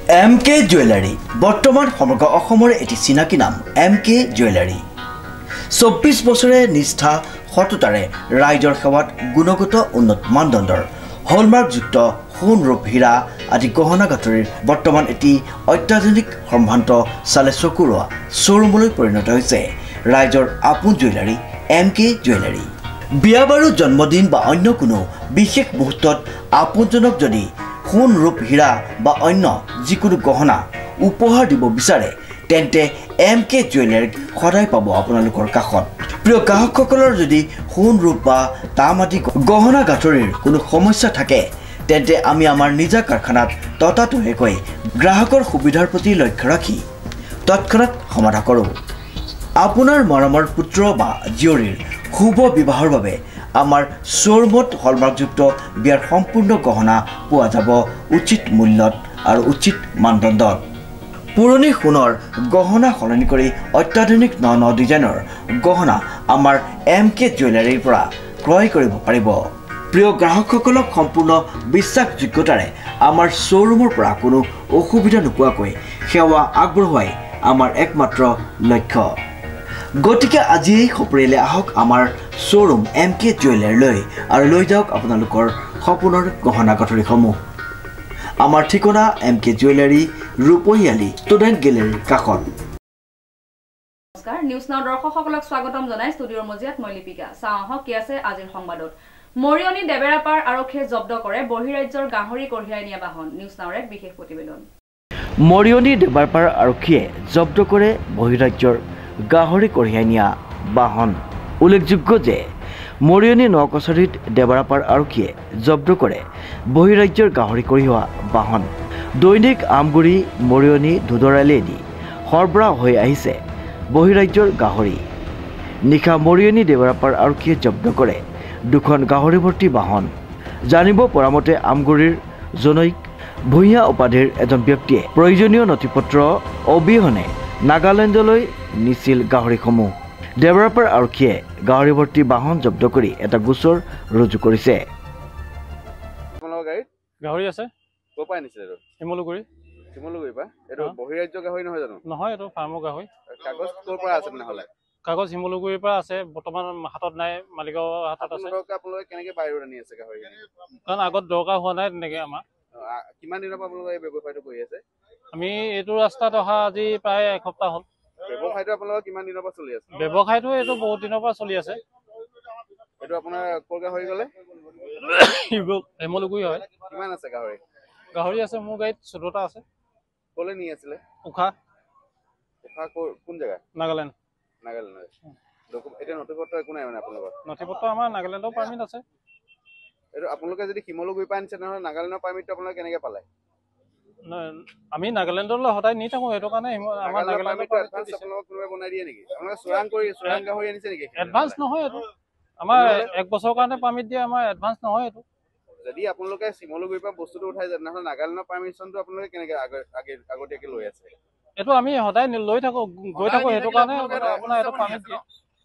MK jewellery বৰ্তমান সমগ্ৰ অসমৰ এটি চিনাকি নাম MK জুৱেলাৰী 24 বছৰে নিষ্ঠা সততাৰে ৰাইজৰ সেৱাত গুণগত উন্নত মানদণ্ডৰ হলমাৰ্কযুক্ত সোণ ৰূপ হীৰা আদি গহনা গাঁথৰিৰ বৰ্তমান এটি অত্যাধুনিক সম্ভ্ৰান্ত চালে চকুৰোৱা শ্বৰুমলৈ পৰিণত হৈছে ৰাইজৰ আপোন জুৱেলাৰী MK জুৱেলাৰী বিয়া বাৰু জন্মদিন বা অন্য কোনো বিশেষ মুহূৰ্তত আপোনজনক যদি সোণ ৰূপ হীৰা বা অন্য যিকোনো গহনা উপহাৰ দিব বিচাৰে তেন্তে MK জুৱেলাৰীক সদায় পাব আপোনালোকৰ কাষত প্ৰিয় গ্ৰাহকসকলৰ যদি সোণ ৰূপ বা তাম আদি গহনা গাঁথৰিৰ কোনো সমস্যা থাকে তেন্তে আমি আমাৰ নিজা কাৰখানাত ততাতৈয়াকৈ গ্ৰাহকৰ সুবিধাৰ প্ৰতি লক্ষ্য ৰাখি তৎক্ষণাত সমাধা কৰোঁ আপোনাৰ মৰমৰ পুত্ৰ বা জীয়ৰীৰ শুভ বিবাহৰ বাবে আমাৰ শ্বৰুমত হলমাৰ্কযুক্ত বিয়াৰ সম্পূৰ্ণ গহনা পোৱা যাব উচিত মূল্যত আৰু উচিত মানদণ্ডত পুৰণি সোণৰ গহনা সলনি কৰি অত্যাধুনিক ন ডিজাইনৰ গহনা আমাৰ MK জুৱেলাৰীৰ পৰা ক্ৰয় কৰিব পাৰিব প্ৰিয় গ্ৰাহকসকলক সম্পূৰ্ণ বিশ্বাসযোগ্যতাৰে আমাৰ শ্বৰুমৰ পৰা কোনো অসুবিধা নোপোৱাকৈ সেৱা আগবঢ়োৱাই আমাৰ একমাত্ৰ লক্ষ্য গতিকে আজি সপৰিয়ালে আহক আমাৰ শ্বৰুম MK জুৱেলাৰীলৈ আৰু লৈ যাওক আপোনালোকৰ সপোনৰ গহনা গাঁথৰিসমূহ আমাৰ ঠিকনা MK জুৱেলাৰী ৰূপহিয়ালী ষ্টুডেণ্ট গেলেৰীৰ কাষত নমস্কাৰ নিউজ নাও দৰ্শকসকলক স্বাগতম জনাই ষ্টুডিঅ'ৰ মজিয়াত মই লিপিকা চাওঁ কি আছে আজিৰ সংবাদত মৰিয়নি দেবেৰাপাৰ আৰক্ষীয়ে জব্দ কৰে বহিৰাজ্যৰ গাহৰি কঢ়িয়াই নিয়া বাহন নিউজ নাওৰ এক বিশেষ প্ৰতিবেদন মৰিয়নি দেবেৰাপাৰ আৰক্ষীয়ে জব্দ কৰে বহিৰাজ্যৰ গাহৰি কঢ়িয়াই নিয়া বাহন উল্লেখযোগ্য যে মৰিয়নি নকছাৰীত দেবেৰাপাৰ আৰক্ষীয়ে জব্দ কৰে বহিৰাজ্যৰ গাহৰি কঢ়িওৱা বাহন দৈনিক আমগুৰি মৰিয়নি ধুদৰালেদি সৰবৰাহ হৈ আহিছে বহিৰাজ্যৰ গাহৰি নিশা মৰিয়নি দেবেৰাপাৰ আৰক্ষীয়ে জব্দ কৰে দুখন গাহৰি ভৰ্তি বাহন জানিব পৰা মতে আমগুৰিৰ জনৈক ভূঞা উপাধিৰ এজন ব্যক্তিয়ে প্ৰয়োজনীয় নথিপত্ৰ অবিহনে নাগালেণ্ডলৈ নিছিল গাহৰিসমূহ দেবেৰাপাৰ আৰক্ষীয়ে গাহৰি ভৰ্তি বাহন জব্দ কৰি এটা গোচৰ ৰুজু কৰিছে গাহৰি আছে ক'ৰ পৰা আনিছিলে এইটো শিমলুগুৰি পৰা এইটো বহিৰাজ্য গাহৰি নহয় জানো নহয় এইটো ফাৰ্মৰ গাহৰি কাগজ ক'ৰ পৰা আছে নহ'লে কাগজ শিমলুগুৰিৰ পৰা আছে বৰ্তমান হাতত নাই মালিকৰ হাতত আছে আপোনালোকে কেনেকৈ বাহিৰত আনি আছে গাহৰি কাৰণ আগত দৰকাৰ হোৱা নাই তেনেকৈ আমাৰ কিমান দিনৰ পৰা আপোনালোকে এই ব্যৱসায়টো কৰি আছে আমি এইটো ৰাস্তাত অহা আজি প্ৰায় এসপ্তাহ হ'ল ব্যৱসায়টো আপোনালোকৰ কিমান দিনৰ পৰা চলি আছে ব্যৱসায়টো এইটো বহুত দিনৰ পৰা চলি আছে এইটো আপোনাৰ ক'ৰ গাহৰি গ'লে শিমলুগুৰি হয় কিমান আছে গাহৰি গাহৰি আছে মোৰ গাড়ীত 14টা আছে ক'লৈ নি আছিলে উখা কোন জেগা নাগালেণ্ড এতিয়া নথিপত্ৰ একো নাই মানে আপোনালোকৰ নথিপত্ৰ আমাৰ নাগালেণ্ডৰ পাৰ্মিট আছে এইটো আপোনালোকে যদি শিমলুগুৰিৰ পৰা আনিছে নহ'লে নাগালেণ্ডৰ পাৰ্মিটটো আপোনালোকে কেনেকৈ পালে আমি নাগালেণ্ডলৈ সদায় নি থাকোঁ সেইটো কাৰণে আমাৰ নাগালেণ্ডৰ কোনোবাই বনাই দিয়ে নেকি আপোনালোকে চোৰাং গাহৰি আনিছে নেকি এডভান্স নহয় এইটো আমাৰ 1 বছৰৰ কাৰণে পাৰ্মিট দিয়ে আমাৰ এডভান্স নহয় এইটো যদি আপোনালোকে শিমলুগুৰিৰ পৰা বস্তুটো উঠাই যায় নহ'লে নাগালেণ্ডৰ পাৰ্মিশ্যনটো আপোনালোকে কেনেকৈ আগতীয়াকৈ লৈ আছে এইটো আমি সদায় লৈ থাকোঁ গৈ থাকোঁ সেইটো কাৰণে আপোনাৰ এইটো পাৰ্মিট দিয়ে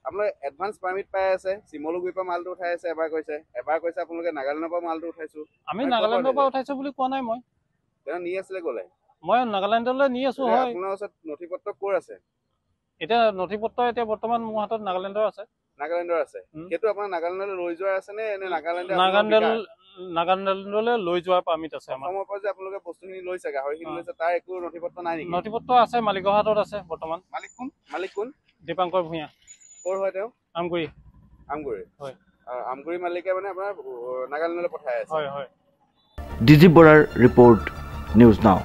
আপোনালোকে এডভান্স পাৰ্মিট পাই আছে শিমলুগুৰিৰ পৰা মালটো উঠাই আছে এবাৰ কৈছে আপোনালোকে নাগালেণ্ডৰ পৰা মালটো উঠাইছো আমি নাগালেণ্ডৰ পৰা উঠাইছো বুলি কোৱা নাই মই তেওঁ নি আছিলে গ'লে মই নাগালেণ্ডলৈ নি আছো হয় আপোনাৰ ওচৰত নথিপত্ৰ ক'ৰ আছে এতিয়া নথিপত্ৰ এতিয়া বৰ্তমান মোৰ হাতত নাগালেণ্ডৰ আছে সেইটো আপোনাৰ নাগালেণ্ডলৈ লৈ যোৱাৰ আছে নে নাগালেণ্ডলৈ লৈ যোৱাৰ পাৰ্মিট আছে আমাৰ অসমৰ পৰা যে আপোনালোকে বস্তুখিনি লৈছে গাহৰিখিনি লৈছে তাৰ একো নথিপত্ৰ নাই নেকি নথিপত্ৰ আছে মালিকৰ হাতত আছে বৰ্তমান মালিক কোন দীপাংকৰ ভূঞা ক'ৰ হয় তেওঁ আমগুৰি হয় আমগুৰি মালিকে মানে আপোনাৰ নাগালেণ্ডলৈ পঠাই আছে হয় ডিজি বৰাৰ ৰিপৰ্ট নিউজ নাও